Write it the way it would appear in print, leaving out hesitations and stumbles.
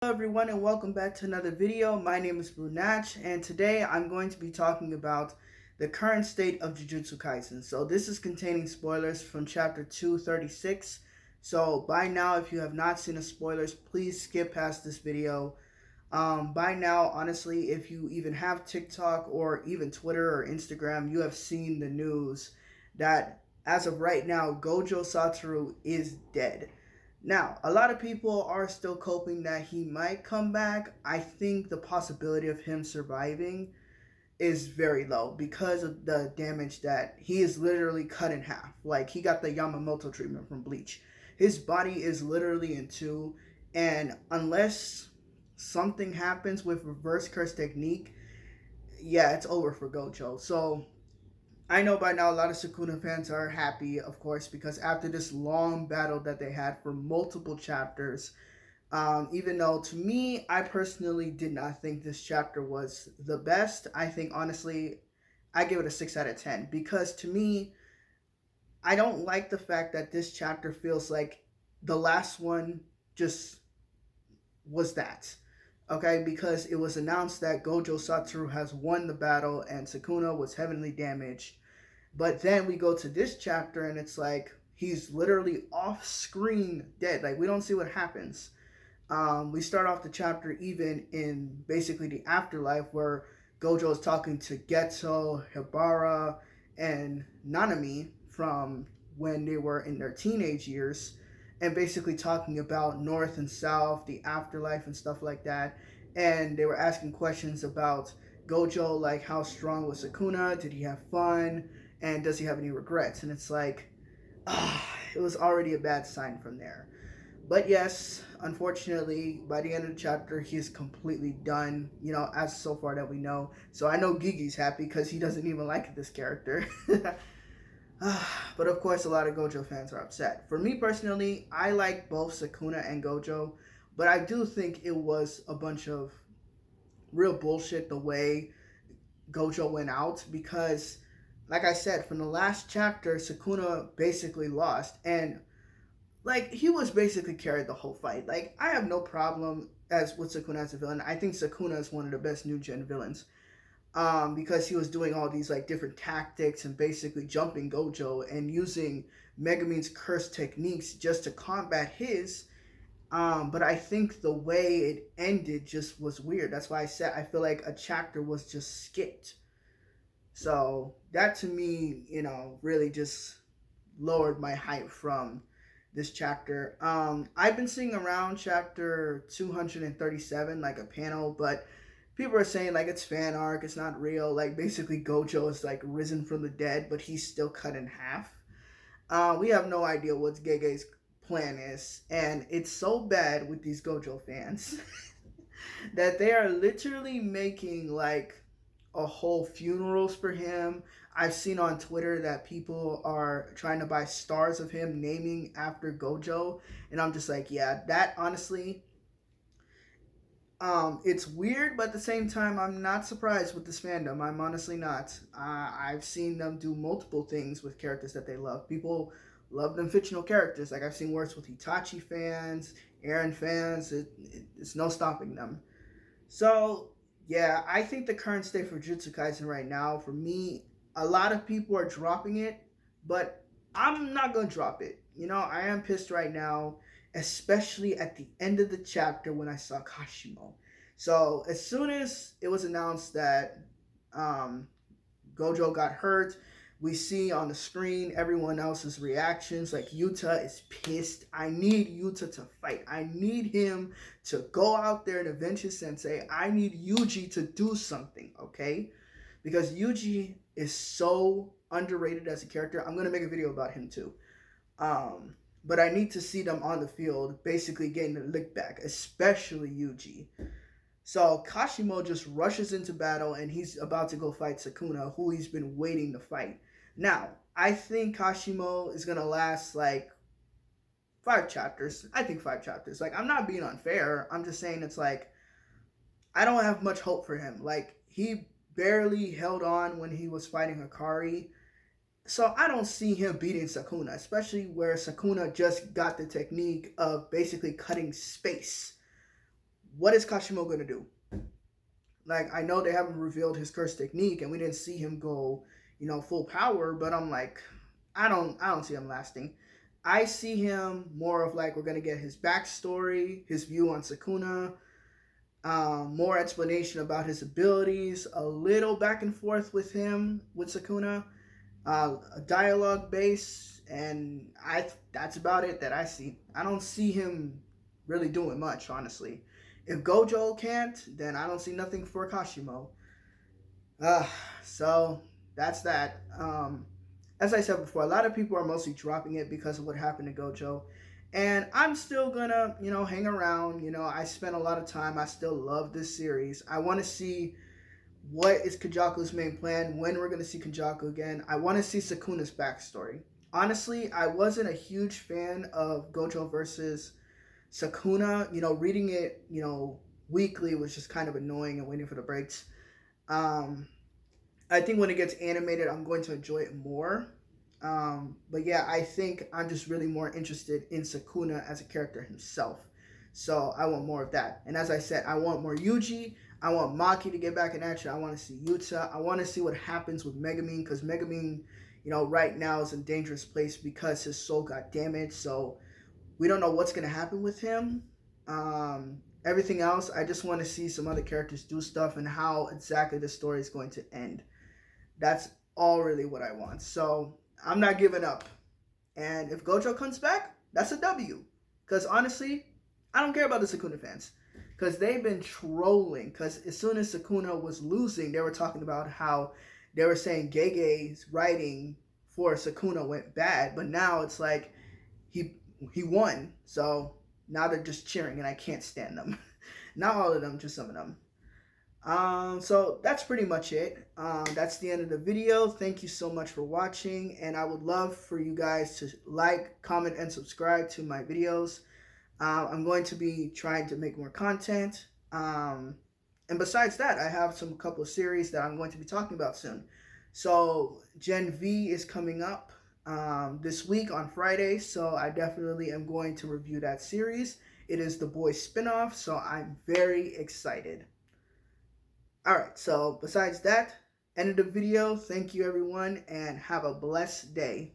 Hello everyone and welcome back to another video. My name is Brunach and today I'm going to be talking about the current state of Jujutsu Kaisen. So this is containing spoilers from chapter 236. So by now, if you have not seen the spoilers, please skip past this video. By now, honestly, if you even have TikTok or even Twitter or Instagram, you have seen the news that as of right now, Gojo Satoru is dead. Now, a lot of people are still coping that he might come back. I think the possibility of him surviving is very low because of the damage that he is literally cut in half. Like, he got the Yamamoto treatment from Bleach. His body is literally in two, and unless something happens with reverse curse technique, yeah, it's over for Gojo. So I know by now a lot of Sukuna fans are happy, of course, because after this long battle that they had for multiple chapters, even though to me, I personally did not think this chapter was the best, I think honestly, I give it a 6 out of 10 because to me, I don't like the fact that this chapter feels like the last one just was that. Okay, because it was announced that Gojo Satoru has won the battle and Sukuna was heavily damaged, but then we go to this chapter and it's like he's literally off screen dead. Like we don't see what happens. We start off the chapter even in basically the afterlife where Gojo is talking to Geto, Hibara, and Nanami from when they were in their teenage years, and basically talking about North and South, the afterlife, and stuff like that. And they were asking questions about Gojo, like how strong was Sukuna? Did he have fun? And does he have any regrets? And it's like, it was already a bad sign from there. But yes, unfortunately, by the end of the chapter, he is completely done, as so far that we know. So I know Gigi's happy because he doesn't even like this character. But of course, a lot of Gojo fans are upset. For me personally, I like both Sukuna and Gojo, but I do think it was a bunch of real bullshit the way Gojo went out because, like I said, from the last chapter, Sukuna basically lost. And like he was basically carried the whole fight. Like I have no problem as with Sukuna as a villain. I think Sukuna is one of the best new gen villains. Because he was doing all these like different tactics and basically jumping Gojo and using Megumin's curse techniques just to combat his. But I think the way it ended just was weird. That's why I said I feel like a chapter was just skipped. So that to me, really just lowered my hype from this chapter. I've been seeing around chapter 237, like a panel, but people are saying like it's fan art, it's not real. Like basically Gojo is like risen from the dead, but he's still cut in half. We have no idea what Gege's plan is, and it's so bad with these Gojo fans that they are literally making like a whole funerals for him. I've seen on Twitter that people are trying to buy stars of him naming after Gojo, and I'm just like, yeah, that honestly, it's weird, but at the same time, I'm not surprised with this fandom. I'm honestly not. I've seen them do multiple things with characters that they love. People love them fictional characters. Like I've seen works with Itachi fans, Eren fans. It's no stopping them. So yeah, I think the current state for Jujutsu Kaisen right now, for me, a lot of people are dropping it, but I'm not gonna drop it. I am pissed right now, especially at the end of the chapter when I saw Kashimo. So as soon as it was announced that um, Gojo got hurt, we see on the screen everyone else's reactions. Like Yuta is pissed. I need Yuta to fight. I need him to go out there and avenge his sensei. I need Yuji to do something, okay? Because Yuji is so underrated as a character. I'm gonna make a video about him too. But I need to see them on the field, basically getting the lick back, especially Yuji. So Kashimo just rushes into battle and he's about to go fight Sukuna, who he's been waiting to fight. Now, I think Kashimo is gonna last like 5 chapters. I think 5 chapters. Like I'm not being unfair. I'm just saying it's like I don't have much hope for him. Like he barely held on when he was fighting Hikari. So I don't see him beating Sukuna, especially where Sukuna just got the technique of basically cutting space what is Kashimo going to do? Like, I know they haven't revealed his curse technique and we didn't see him go, full power, but I'm like, I don't see him lasting. I see him more of like we're gonna get his backstory, his view on Sukuna, more explanation about his abilities, a little back and forth with him with Sukuna, a dialogue base, and that's about it that I see. I don't see him really doing much, honestly. If Gojo can't, then I don't see nothing for Kashimo. Uh, so that's that. As I said before, a lot of people are mostly dropping it because of what happened to Gojo. And I'm still gonna, hang around. I spent a lot of time. I still love this series. I want to see what is Kajaku's main plan, when we're gonna see Kajaku again. I want to see Sukuna's backstory. Honestly, I wasn't a huge fan of Gojo versus Sukuna. Reading it, weekly was just kind of annoying and waiting for the breaks. Um, I think when it gets animated, I'm going to enjoy it more. But yeah, I think I'm just really more interested in Sukuna as a character himself. So I want more of that. And as I said, I want more Yuji. I want Maki to get back in action. I want to see Yuta. I want to see what happens with Megumin, because Megumin, right now is in a dangerous place because his soul got damaged. So we don't know what's going to happen with him. Everything else, I just want to see some other characters do stuff and how exactly the story is going to end. That's all really what I want. So I'm not giving up. And if Gojo comes back, that's a W. Because honestly, I don't care about the Sukuna fans. Because they've been trolling. Because as soon as Sukuna was losing, they were talking about how they were saying Gege's writing for Sukuna went bad. But now it's like he won. So now they're just cheering and I can't stand them. Not all of them, just some of them. So that's pretty much it. That's the end of the video. Thank you so much for watching, and I would love for you guys to like, comment, and subscribe to my videos. I'm going to be trying to make more content. And besides that, I have some couple of series that I'm going to be talking about soon. So Gen V is coming up this week on Friday, so I definitely am going to review that series. It is the Boys spinoff, so I'm very excited. Alright, so besides that, end of the video. Thank you everyone and have a blessed day.